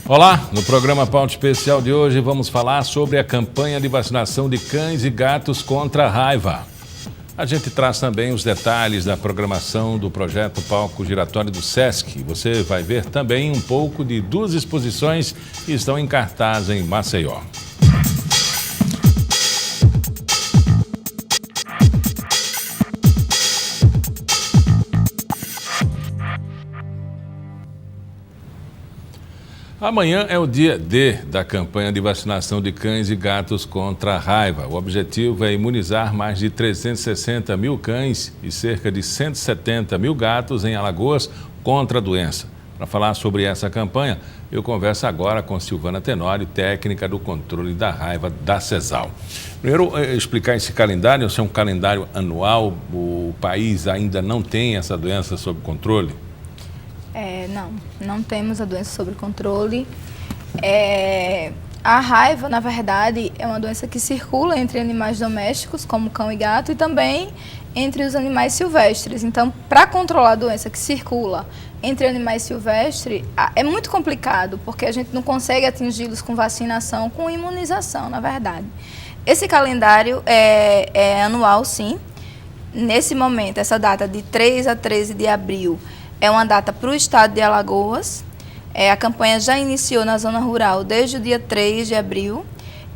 Olá, no programa Pauta Especial de hoje vamos falar sobre a campanha de vacinação de cães e gatos contra a raiva. A gente traz também os detalhes da programação do projeto Palco Giratório do Sesc. Você vai ver também um pouco de duas exposições que estão em cartaz em Maceió. Amanhã é o dia D da campanha de vacinação de cães e gatos contra a raiva. O objetivo é imunizar mais de 360 mil cães e cerca de 170 mil gatos em Alagoas contra a doença. Para falar sobre essa campanha, eu converso agora com Silvana Tenório, técnica do controle da raiva da CESAL. Primeiro, explicar esse calendário, se é um calendário anual, o país ainda não tem essa doença sob controle? Não temos a doença sob controle. A raiva, na verdade, é uma doença que circula entre animais domésticos, como cão e gato, e também entre os animais silvestres. Então, para controlar a doença que circula entre animais silvestres, é muito complicado, porque a gente não consegue atingi-los com vacinação, com imunização, na verdade. Esse calendário é anual, sim. Nesse momento, essa data de 3 a 13 de abril, é uma data para o estado de Alagoas. A campanha já iniciou na zona rural desde o dia 3 de abril.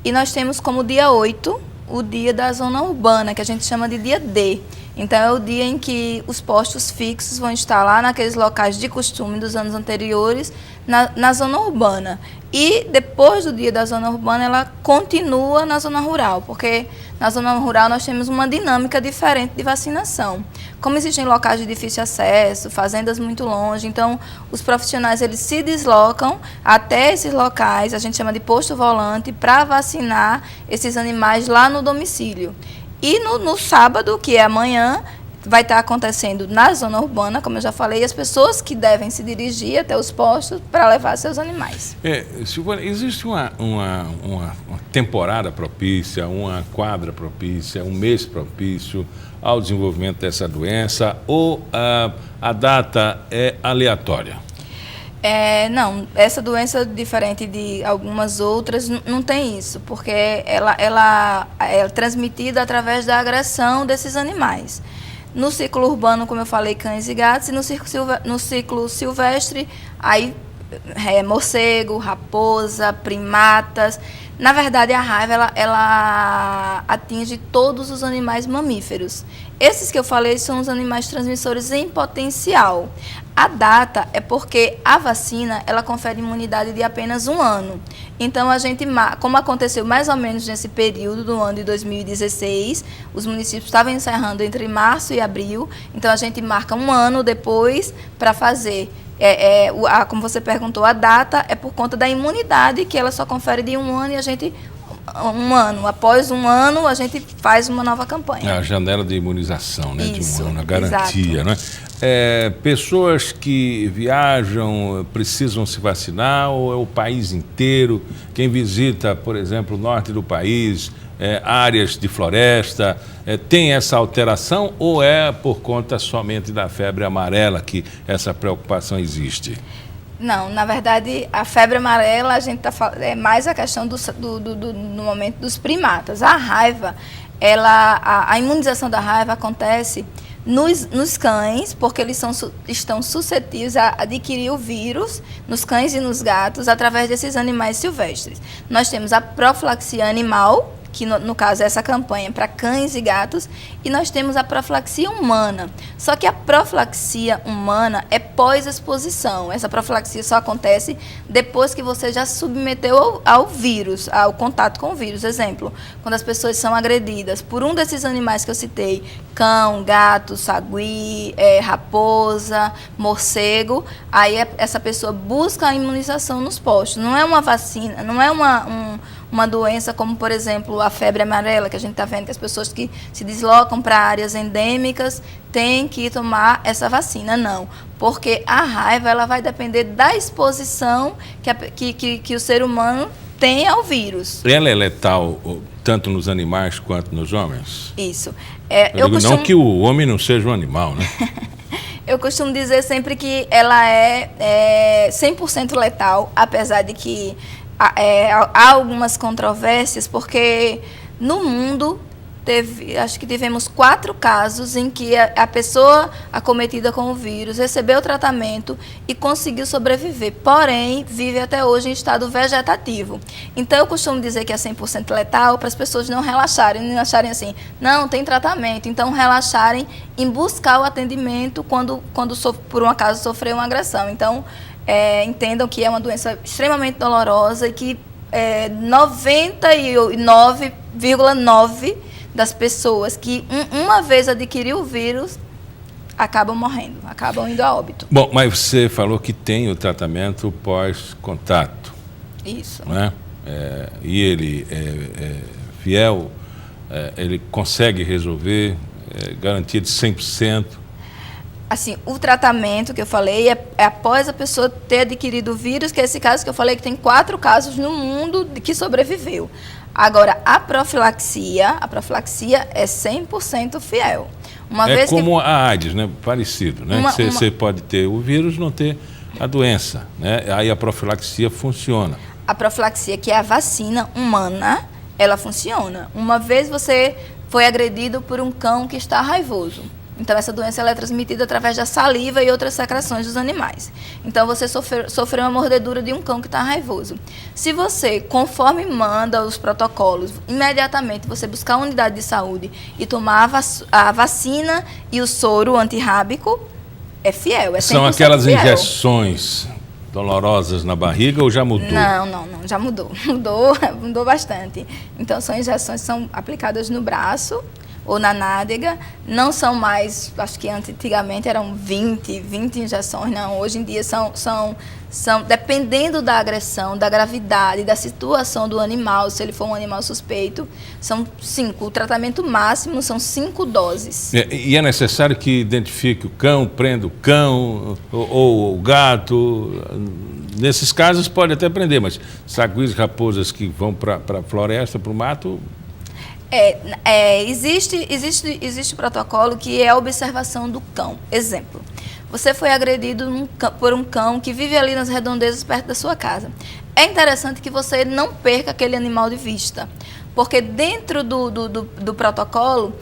E nós temos como dia 8 o dia da zona urbana, que a gente chama de dia D. Então, é o dia em que os postos fixos vão estar lá naqueles locais de costume dos anos anteriores, na zona urbana. E depois do dia da zona urbana, ela continua na zona rural, porque na zona rural nós temos uma dinâmica diferente de vacinação. Como existem locais de difícil acesso, fazendas muito longe, então os profissionais eles se deslocam até esses locais, a gente chama de posto volante, para vacinar esses animais lá no domicílio. E no sábado, que é amanhã, vai estar acontecendo na zona urbana, como eu já falei, as pessoas que devem se dirigir até os postos para levar seus animais. Silvana, existe uma temporada propícia, uma quadra propícia, um mês propício ao desenvolvimento dessa doença, ou a data é aleatória? Não, essa doença, diferente de algumas outras, não tem isso, porque ela é transmitida através da agressão desses animais. No ciclo urbano, como eu falei, cães e gatos, e no ciclo silvestre, aí morcego, raposa, primatas. Na verdade, a raiva ela atinge todos os animais mamíferos. Esses que eu falei são os animais transmissores em potencial. A data é porque a vacina ela confere imunidade de apenas 1 ano. Então, como aconteceu mais ou menos nesse período do ano de 2016, os municípios estavam encerrando entre março e abril, então a gente marca 1 ano depois para fazer. Como você perguntou, a data é por conta da imunidade, que ela só confere de 1 ano, e a gente, após 1 ano, a gente faz uma nova campanha. A janela de imunização, né? Isso, de 1 ano, a garantia, exato. Né? Pessoas que viajam precisam se vacinar, ou é o país inteiro? Quem visita, por exemplo, o norte do país, áreas de floresta, tem essa alteração, ou é por conta somente da febre amarela que essa preocupação existe? Não, na verdade, a febre amarela, a gente é mais a questão no momento dos primatas. A raiva, a imunização da raiva acontece nos cães, porque eles estão suscetíveis a adquirir o vírus nos cães e nos gatos através desses animais silvestres. Nós temos a profilaxia animal, que no caso é essa campanha para cães e gatos, e nós temos a profilaxia humana. Só que a profilaxia humana é pós-exposição. Essa profilaxia só acontece depois que você já submeteu ao vírus, ao contato com o vírus. Exemplo, quando as pessoas são agredidas por um desses animais que eu citei, cão, gato, sagui, raposa, morcego, aí essa pessoa busca a imunização nos postos. Não é uma vacina, não é uma doença como, por exemplo, a febre amarela, que a gente está vendo que as pessoas que se deslocam para áreas endêmicas têm que tomar essa vacina. Não, porque a raiva ela vai depender da exposição que o ser humano tem ao vírus. Ela é letal tanto nos animais quanto nos homens? Isso. Não que o homem não seja um animal, né? Eu costumo dizer sempre que ela é 100% letal, apesar de que há algumas controvérsias, porque no mundo acho que tivemos 4 casos em que a pessoa acometida com o vírus recebeu o tratamento e conseguiu sobreviver, porém vive até hoje em estado vegetativo. Então eu costumo dizer que é 100% letal para as pessoas não relaxarem, não acharem assim, não, tem tratamento, então relaxarem em buscar o atendimento quando por um acaso sofreu uma agressão. Então entendam que é uma doença extremamente dolorosa e que 99,9% das pessoas que uma vez adquiriu o vírus acabam morrendo, acabam indo a óbito. Bom, mas você falou que tem o tratamento pós-contato. Isso. Né? E ele é fiel, ele consegue resolver, garantia de 100%. Assim, o tratamento que eu falei é após a pessoa ter adquirido o vírus, que é esse caso que eu falei que tem 4 casos no mundo que sobreviveu. Agora, a profilaxia é 100% fiel. Como a AIDS, né? Parecido, né? Você pode ter o vírus, não ter a doença, né? Aí a profilaxia funciona. A profilaxia, que é a vacina humana, ela funciona. Uma vez você foi agredido por um cão que está raivoso. Então, essa doença ela é transmitida através da saliva e outras secreções dos animais. Então, você sofreu uma mordedura de um cão que está raivoso. Se você, conforme manda os protocolos, imediatamente você buscar a unidade de saúde e tomar a vacina e o soro antirrábico, é fiel, é 100% São aquelas fiel. injeções dolorosas na barriga ou já mudou? Não, já mudou. Mudou bastante. Então, são injeções que são aplicadas no braço ou na nádega, não são mais, acho que antigamente eram 20 injeções, não, hoje em dia são, dependendo da agressão, da gravidade, da situação do animal, se ele for um animal suspeito, são 5, o tratamento máximo são 5 doses. E é necessário que identifique o cão, prenda o cão ou o gato, nesses casos pode até prender, mas saguis, raposas que vão para a floresta, para o mato... Existe protocolo que é a observação do cão. Exemplo, você foi agredido por um cão que vive ali nas redondezas perto da sua casa. É interessante que você não perca aquele animal de vista, porque dentro do protocolo,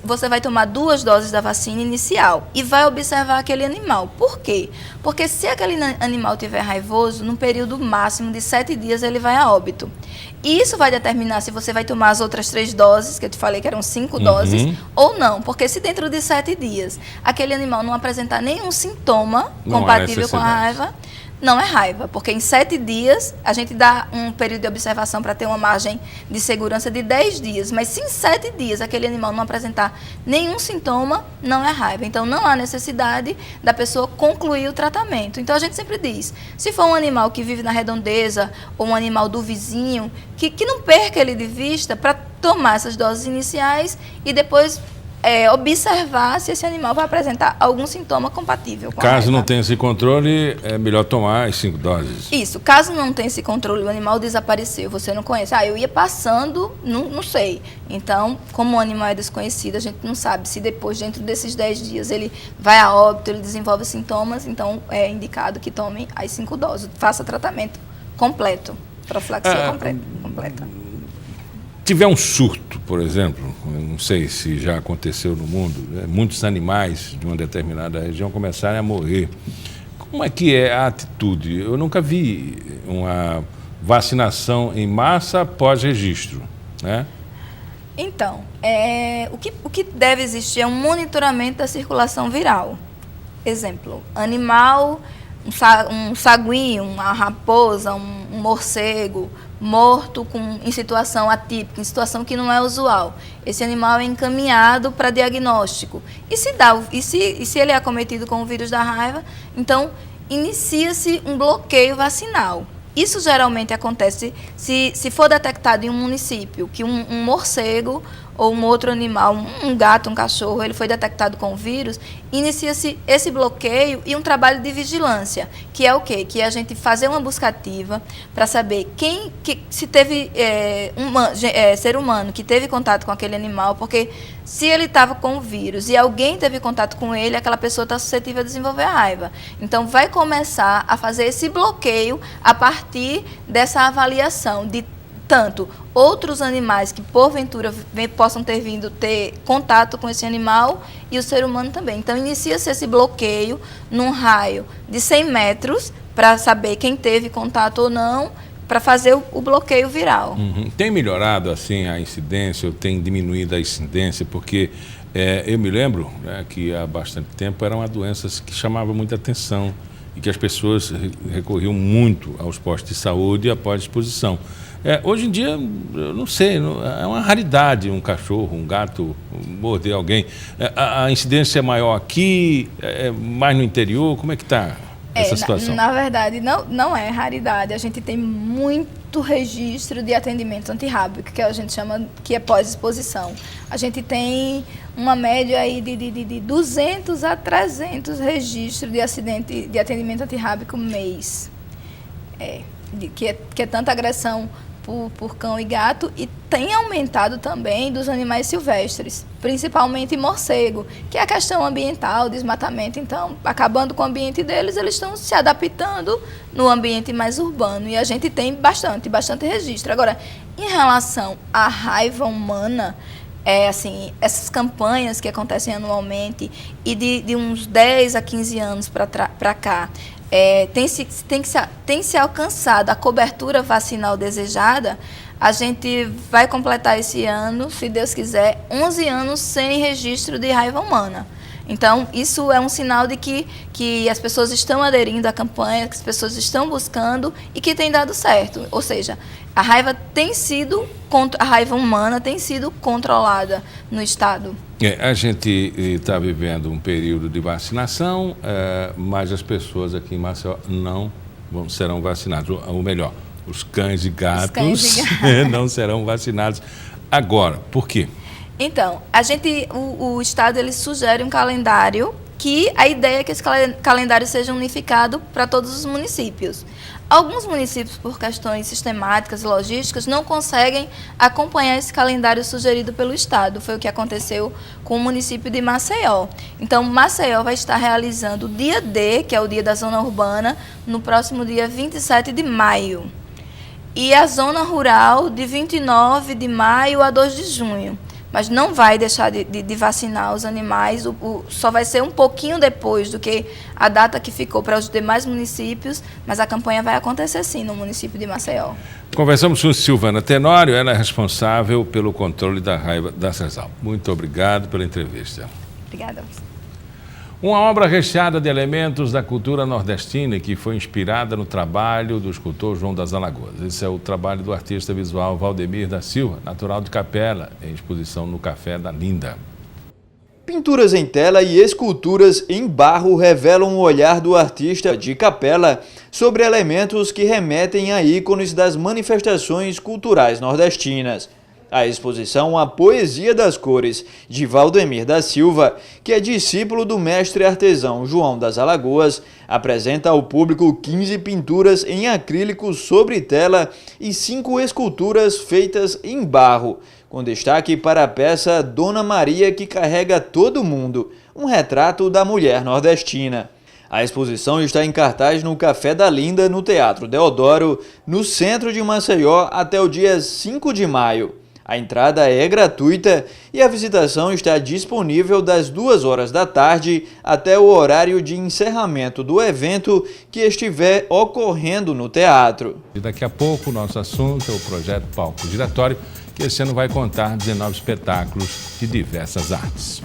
você vai tomar 2 doses da vacina inicial e vai observar aquele animal. Por quê? Porque se aquele animal estiver raivoso, num período máximo de 7 dias ele vai a óbito. E isso vai determinar se você vai tomar as outras 3 doses, que eu te falei que eram 5 doses, ou não. Porque se dentro de 7 dias aquele animal não apresentar nenhum sintoma compatível com a raiva, não é raiva, porque em 7 dias a gente dá um período de observação para ter uma margem de segurança de 10 dias, mas se em 7 dias aquele animal não apresentar nenhum sintoma, não é raiva. Então não há necessidade da pessoa concluir o tratamento. Então a gente sempre diz, se for um animal que vive na redondeza ou um animal do vizinho, que não perca ele de vista para tomar essas doses iniciais e depois observar se esse animal vai apresentar algum sintoma compatível com a raiva. Caso não tenha esse controle, é melhor tomar as 5 doses. Isso, caso não tenha esse controle, o animal desapareceu, você não conhece. Eu ia passando, não sei. Então, como o animal é desconhecido, a gente não sabe se depois, dentro desses 10 dias, ele vai a óbito, ele desenvolve sintomas, então é indicado que tome as 5 doses, faça tratamento completo, profilaxia completa. Tiver um surto, por exemplo, não sei se já aconteceu no mundo, muitos animais de uma determinada região começarem a morrer. Como é que é a atitude? Eu nunca vi uma vacinação em massa após registro, né? Então, o que deve existir é um monitoramento da circulação viral. Exemplo, animal, um sagui, uma raposa, um morcego morto em situação atípica, em situação que não é usual. Esse animal é encaminhado para diagnóstico. E se ele é acometido com o vírus da raiva, então inicia-se um bloqueio vacinal. Isso geralmente acontece se for detectado em um município que um morcego ou um outro animal, um gato, um cachorro, ele foi detectado com o vírus, inicia-se esse bloqueio e um trabalho de vigilância, que é o quê? Que é a gente fazer uma busca ativa para saber se teve ser humano que teve contato com aquele animal, porque se ele estava com o vírus e alguém teve contato com ele, aquela pessoa está suscetível a desenvolver a raiva. Então, vai começar a fazer esse bloqueio a partir dessa avaliação de tanto outros animais que porventura possam ter vindo ter contato com esse animal e o ser humano também. Então, inicia-se esse bloqueio num raio de 100 metros para saber quem teve contato ou não, para fazer o bloqueio viral. Tem melhorado assim a incidência ou tem diminuído a incidência? Porque eu me lembro, né, que há bastante tempo era uma doença que chamava muita atenção e que as pessoas recorriam muito aos postos de saúde após exposição. Hoje em dia, eu não sei, é uma raridade um cachorro, um gato morder alguém. A incidência é maior aqui, mais no interior, como é que está essa situação? Na verdade, não é raridade. A gente tem muito registro de atendimento antirrábico, que a gente chama que é pós-exposição. A gente tem uma média aí de 200 a 300 registros de atendimento antirrábico mês. Que é tanta agressão por cão e gato, e tem aumentado também dos animais silvestres, principalmente morcego, que é a questão ambiental, desmatamento. Então, acabando com o ambiente deles, eles estão se adaptando no ambiente mais urbano, e a gente tem bastante registro. Agora, em relação à raiva humana, essas campanhas que acontecem anualmente e de uns 10 a 15 anos para cá, tem se alcançado a cobertura vacinal desejada. A gente vai completar esse ano, se Deus quiser, 11 anos sem registro de raiva humana. Então, isso é um sinal de que as pessoas estão aderindo à campanha, que as pessoas estão buscando e que tem dado certo. Ou seja, a raiva humana tem sido controlada no Estado. A gente está vivendo um período de vacinação, mas as pessoas aqui em Maceió não serão vacinadas. Ou melhor, os cães e gatos não serão vacinados agora. Por quê? Então, o Estado ele sugere um calendário que a ideia é que esse calendário seja unificado para todos os municípios. Alguns municípios, por questões sistemáticas e logísticas, não conseguem acompanhar esse calendário sugerido pelo Estado. Foi o que aconteceu com o município de Maceió. Então, Maceió vai estar realizando o dia D, que é o dia da zona urbana, no próximo dia 27 de maio. E a zona rural de 29 de maio a 2 de junho. Mas não vai deixar de vacinar os animais, só vai ser um pouquinho depois do que a data que ficou para os demais municípios, mas a campanha vai acontecer sim no município de Maceió. Conversamos com Silvana Tenório, ela é responsável pelo controle da raiva da CESAL. Muito obrigado pela entrevista. Obrigada. Uma obra recheada de elementos da cultura nordestina que foi inspirada no trabalho do escultor João das Alagoas. Esse é o trabalho do artista visual Valdemir da Silva, natural de Capela, em exposição no Café da Linda. Pinturas em tela e esculturas em barro revelam o olhar do artista de Capela sobre elementos que remetem a ícones das manifestações culturais nordestinas. A exposição A Poesia das Cores, de Valdemir da Silva, que é discípulo do mestre artesão João das Alagoas, apresenta ao público 15 pinturas em acrílico sobre tela e 5 esculturas feitas em barro, com destaque para a peça Dona Maria que Carrega Todo Mundo, um retrato da mulher nordestina. A exposição está em cartaz no Café da Linda, no Teatro Deodoro, no centro de Maceió, até o dia 5 de maio. A entrada é gratuita e a visitação está disponível das 2 horas da tarde até o horário de encerramento do evento que estiver ocorrendo no teatro. E daqui a pouco o nosso assunto é o projeto Palco Giratório, que esse ano vai contar 19 espetáculos de diversas artes.